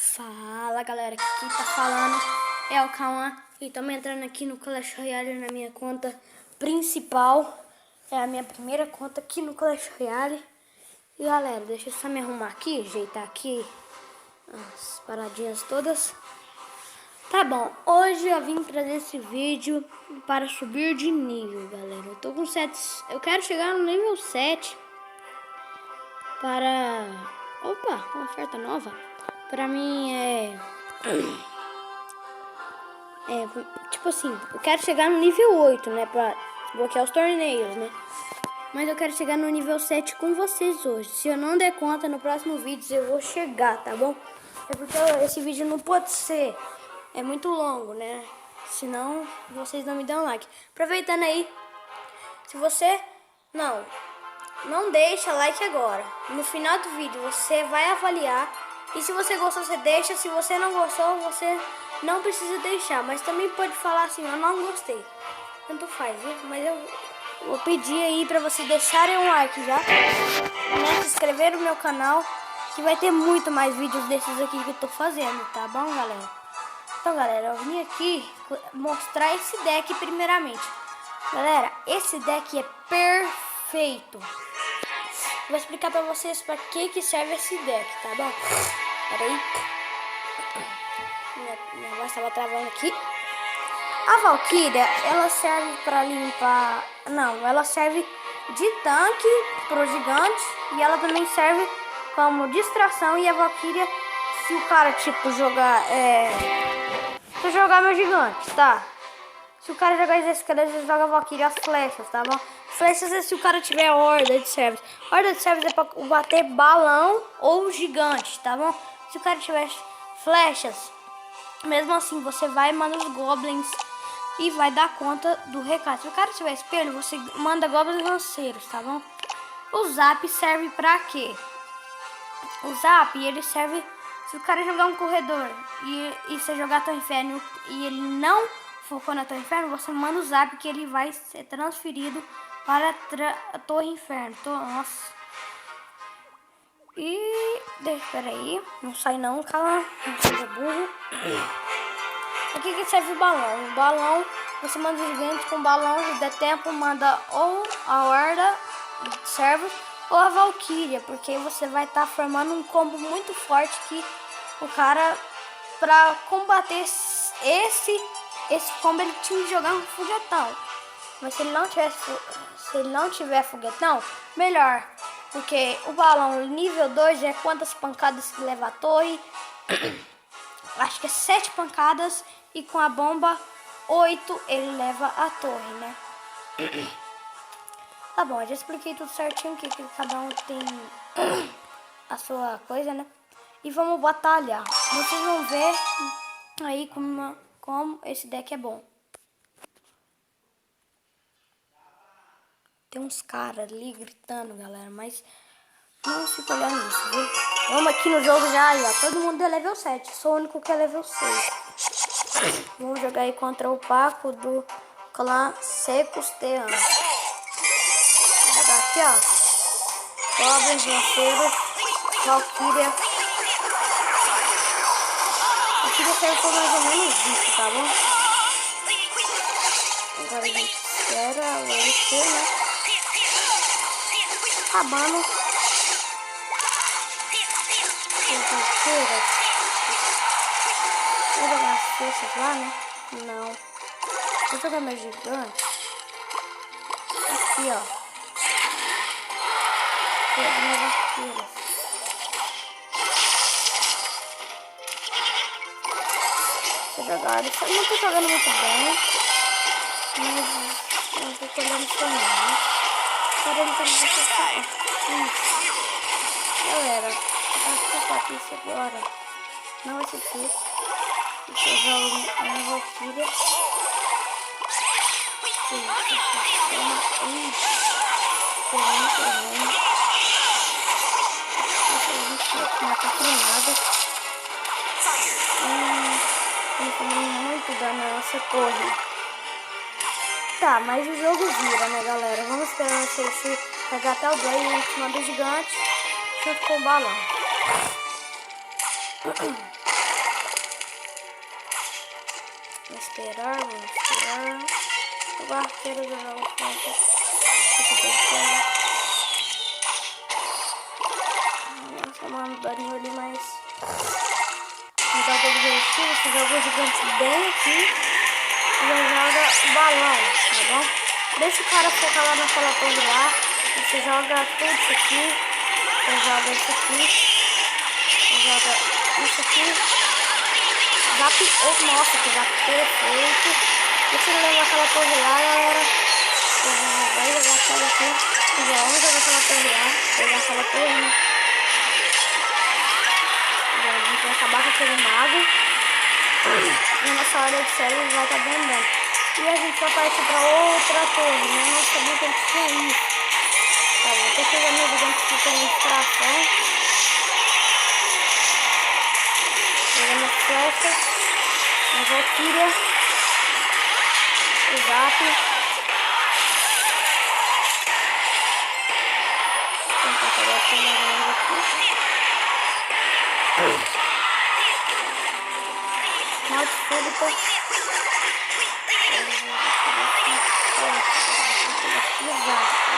Fala galera, aqui quem tá falando é o Cauã e estamos entrando aqui no Clash Royale na minha conta principal. É a minha primeira conta aqui no Clash Royale. E galera, deixa eu só me arrumar aqui, ajeitar aqui as paradinhas todas. Tá bom, hoje eu vim trazer esse vídeo para subir de nível, galera. Eu tô com 7, eu quero chegar no nível 7 para... Opa, uma oferta nova. Pra mim tipo assim, eu quero chegar no nível 8, né, pra bloquear os torneios, né. Mas eu quero chegar no nível 7 com vocês hoje. Se eu não der conta, no próximo vídeo eu vou chegar, tá bom? É porque esse vídeo não pode ser, é muito longo, né, senão vocês não me dão like. Aproveitando aí, se você não deixa like agora. No final do vídeo você vai avaliar. E se você gostou, você deixa. Se você não gostou, você não precisa deixar. Mas também pode falar assim, eu não gostei. Tanto faz, viu? Mas eu vou pedir aí pra vocês deixarem um like já. Se inscrever no meu canal, que vai ter muito mais vídeos desses aqui que eu tô fazendo, tá bom, galera? Então, galera, eu vim aqui mostrar esse deck primeiramente. Galera, esse deck é perfeito. Vou explicar pra vocês pra que serve esse deck, tá bom? Pera aí. Minha voz tava travando aqui. A Valkyria, ela serve pra limpar... Não, ela serve de tanque pro gigante. E ela também serve como distração. E a Valkyria, se o cara, tipo, jogar... Se eu jogar meu gigante, tá? Se o cara jogar os esqueletos, ele joga a Valkyria as flechas, tá bom? Flechas é se o cara tiver horda de servos. Horda de servos é pra bater balão ou gigante, tá bom? Se o cara tiver flechas, mesmo assim você vai e manda os goblins e vai dar conta do recado. Se o cara tiver espelho, você manda goblins lanceiros, tá bom? O zap serve pra quê? O zap, ele serve se o cara jogar um corredor e você jogar Torre Inferno e ele não focou na Torre Inferno, você manda o zap que ele vai ser transferido para a Torre Inferno. Nossa. E... Espera aí. Não sai não, calma. Não seja burro. Aqui que serve o balão. O balão, você manda os gigantes com o balão. Se der tempo, manda ou a horda de servos ou a Valkyria. Porque você vai estar formando um combo muito forte que o cara, para combater esse combo, ele tinha que jogar um foguetão. Mas se ele não tiver foguetão, melhor. Porque o balão nível 2 é quantas pancadas que leva a torre. Acho que é 7 pancadas. E com a bomba 8 ele leva a torre, né? Tá bom, eu já expliquei tudo certinho. Que cada um tem a sua coisa, né? E vamos batalhar. Vocês vão ver aí como esse deck é bom. Tem uns caras ali gritando, galera, mas não fica olhando isso, viu? Vamos aqui no jogo já, aí, ó. Todo mundo é level 7, sou o único que é level 6. Vamos jogar aí contra o Paco do clã Secusteano. Vou jogar aqui, ó. Goblins, lanceiros, Valkyria. Valkyria serve por mais ou menos isso, tá bom? Agora a gente espera o LC, né? Acabando as lixeiras. Vou jogar as flechas lá, né? Não. Vou jogar meu gigante. Aqui, ó. Vou jogar minhas arqueiras. Vou jogar. Eu não tô jogando muito bem. Mas eu tô olhando isso também, né? Agora ele tá me deixando. Isso. Galera, eu vou aqui isso agora. Não vai ser difícil. Deixa eu jogar a minha Valkyria. Não tá queimada. Ele também muito da nossa torre. Tá, mas o jogo vira, né, galera? Vamos esperar se pegar até o 10 em cima do gigante junto com o balão. esperar. Agora quero jogar o ponto. Nossa, mano, daria ali mais. Um jogo divertido, você joga o gigante bem aqui. E já joga o balão, tá bom? Deixa o cara focar lá naquela torre lá. Você joga tudo isso aqui. Você joga isso aqui. Você joga isso aqui. Zap. Oh, nossa, que zap perfeito. Deixa eu levar aquela torre lá, galera. Vai jogar aquela aqui. Vamos jogar aquela torre lá. Pegar aquela torre, né? A gente vai acabar com aquele mago. E a nossa área de cérebro vai estar bem bem. E a gente vai partir para outra torre, né? Não sabia que eles tinham isso. Tá, vou ter que usar meu gigante que tem distração. Pegando as flechas. A Valkyria. O Zap. Vou tentar pegar aqui mais ou menos aqui. Morte súbita. Exato.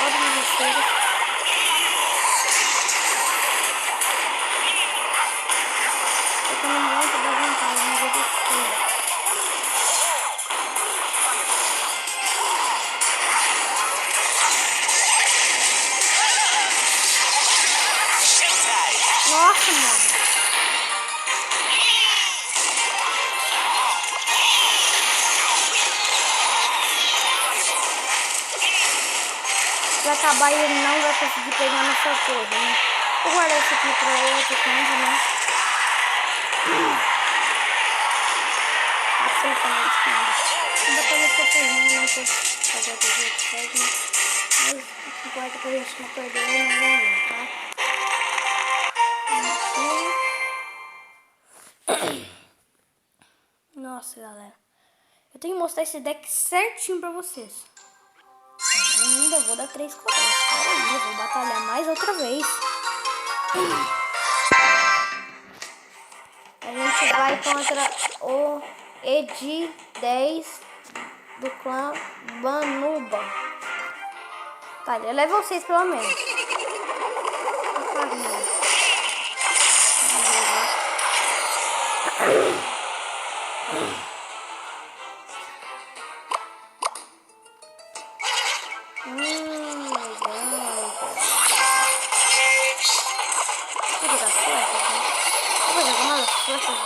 Olha os vocês. Eu tenho muito da vantagem de descer. Nossa, mano. Se acabar e ele não vai conseguir pegar nossa torre, né? Vou guardar isso aqui pra outro canto, né? Absolutamente nada. Não dá pra ver se eu fiz, não sei fazer outro jeito certo, né? Mas o que importa é que a gente não perdeu e não ganhou, tá? Nossa, galera. Eu tenho que mostrar esse deck certinho pra vocês. Eu ainda vou dar 3 coroas. Espera aí, eu vou batalhar mais outra vez. A gente vai contra o Edi 10 do clã Banuba. Tá, ele é level 6 pelo menos.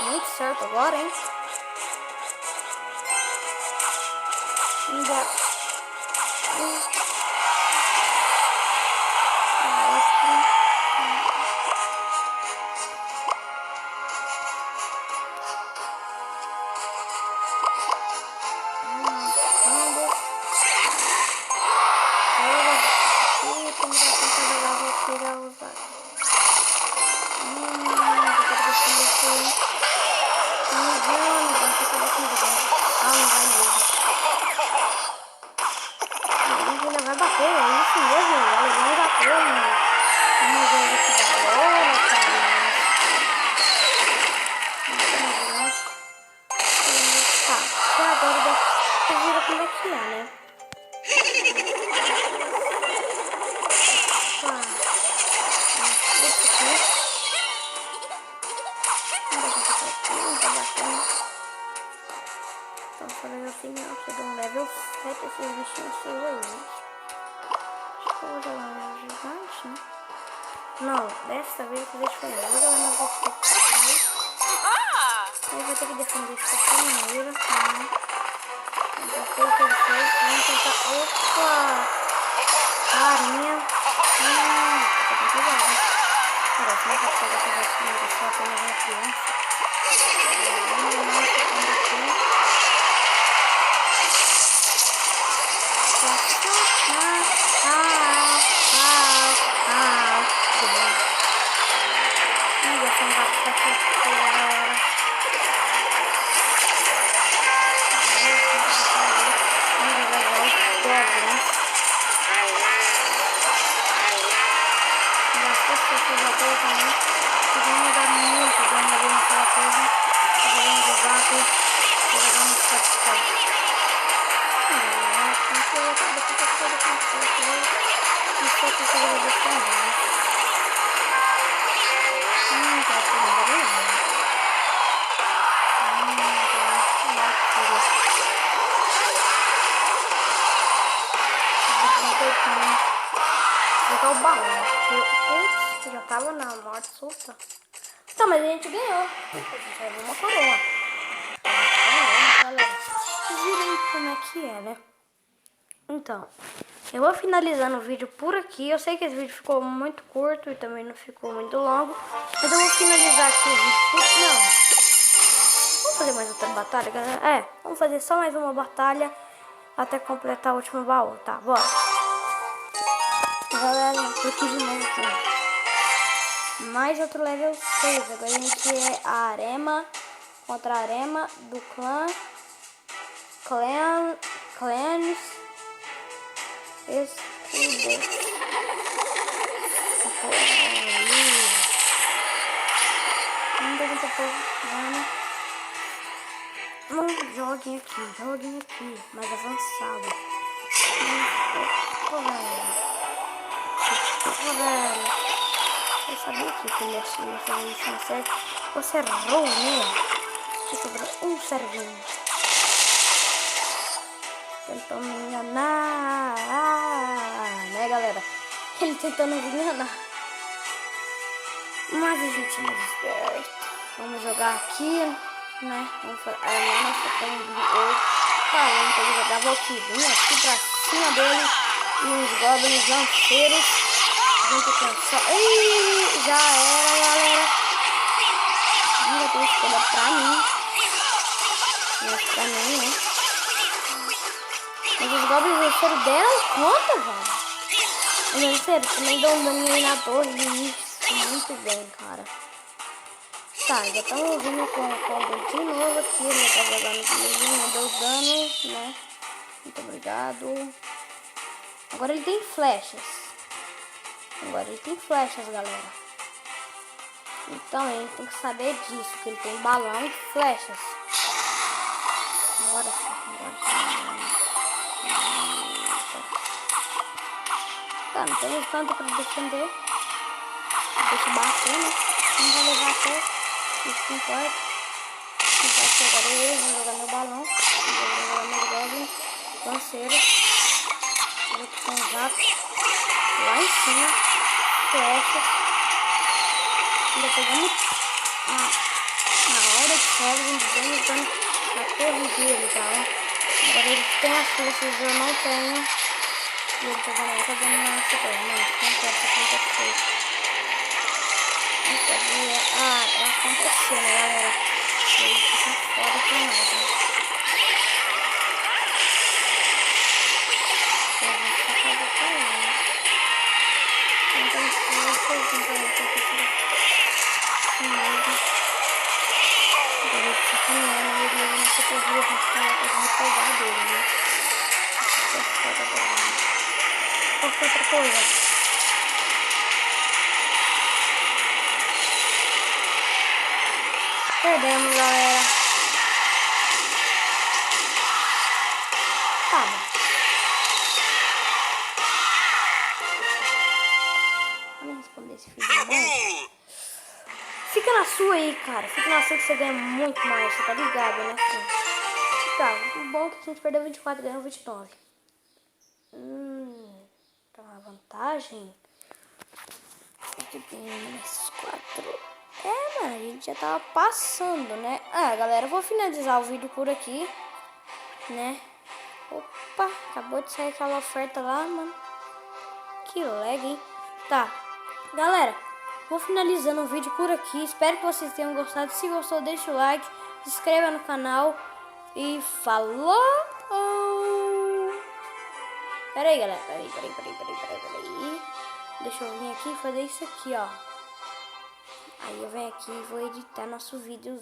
Muito certo agora, hein? Ainda. Assim, ó, chegou um level 7, esses bichinhos seus aí, né? Acho que eu vou jogar no gigante, né? Não, dessa vez eu vou fazer diferente. Eu vou jogar no gigante. Aí eu vou ter que defender esse primeiro, né? Então foi o que ele fez. Vamos tentar... Opa! Carinha. Tá com cuidado, né? Cara, você não pode pegar pra ver comigo, só apenas uma criança. também. Eu vou mudar muito, já mudei naquela coisa. Eu vou jogando de vácuo. Vou jogar um capital. Não sei o que eu vou fazer. Não sei o que eu vou fazer. Tá tudo botar o balão. Putz, já tava na morte solta. Tá, mas a gente ganhou. A gente levou uma coroa. Galera. Vocês viram aí como é que é, né? Então, eu vou finalizando o vídeo por aqui. Eu sei que esse vídeo ficou muito curto e também não ficou muito longo. Mas eu vou finalizar aqui o vídeo por... Não. Vamos fazer mais outra batalha, galera? Vamos fazer só mais uma batalha até completar o último baú. Tá, bora. Galera, tô aqui de novo aqui. Mais outro level 6. Agora a gente é a Arema contra a Arema do clãs Escudos. Não tem muita coisa, não. Joguem aqui, mais avançado. Velho, eu sabia que ele ia fazer isso na série. Você errou, né? Sobrou um servinho. Tentou me enganar, né, galera? Ele tentando me enganar. Mas a gente não é esperto. Vamos jogar aqui, né? Vamos fazer a nossa combo. Falando que ele jogava aqui pra cima dele. E os goblins lanceiros. Junto com só. Ei, já era, galera. Ainda tem escolha pra mim. Mas pra mim, né? Mas os goblins lanceiros deram conta, velho. Os lanceiros também dão um daninho aí na torre. Isso, muito bem, cara. Tá, já estamos vindo com o combo de novo aqui. Ele tá jogando comigo, deu dano, né? Muito obrigado. Agora ele tem flechas. Galera. Então ele tem que saber disso, que ele tem balão e flechas. Agora sim. Tá, não temos tanto pra defender. Deixa eu bater, né? Não vai levar até. Isso que importa. Não vai pegar ele, vou jogar meu balão. Vou jogar meu goblin. Lanceiro. Vou com o zap. Lá em cima. Flechas. Ainda pegamos na hora de fogo. Vamos dando a torre dele, tá? Agora eles têm as flechas, eu não tenho. E ele tá dando na nossa torre. Não, não pode acontecer. Aconteceu, né, galera? Ele fica fora com nada. Eu vou ficar batalhando. Então, vocês não vão ter que ser comigo. Eu vou ficar caminhando e ele não se corrige, eu vou pegar dele, né? Qual foi outra coisa? Perdemos, galera. Tá bom. Vamos responder esse vídeo. Fica na sua aí, cara. Fica na sua que você ganha muito mais. Você tá ligado, né? Tá, o bom é que a gente perdeu 24 e ganhou 29. Tá uma vantagem. Aqui tem mais 4. Mano, a gente já tava passando, né? Galera, eu vou finalizar o vídeo por aqui, né? Opa, acabou de sair aquela oferta lá, mano. Que lag, hein? Tá, galera, vou finalizando o vídeo por aqui. Espero que vocês tenham gostado. Se gostou, deixa o like, se inscreva no canal e falou! Pera aí, galera. Peraí. Deixa eu vir aqui e fazer isso aqui, ó. Aí eu venho aqui e vou editar nosso vídeo.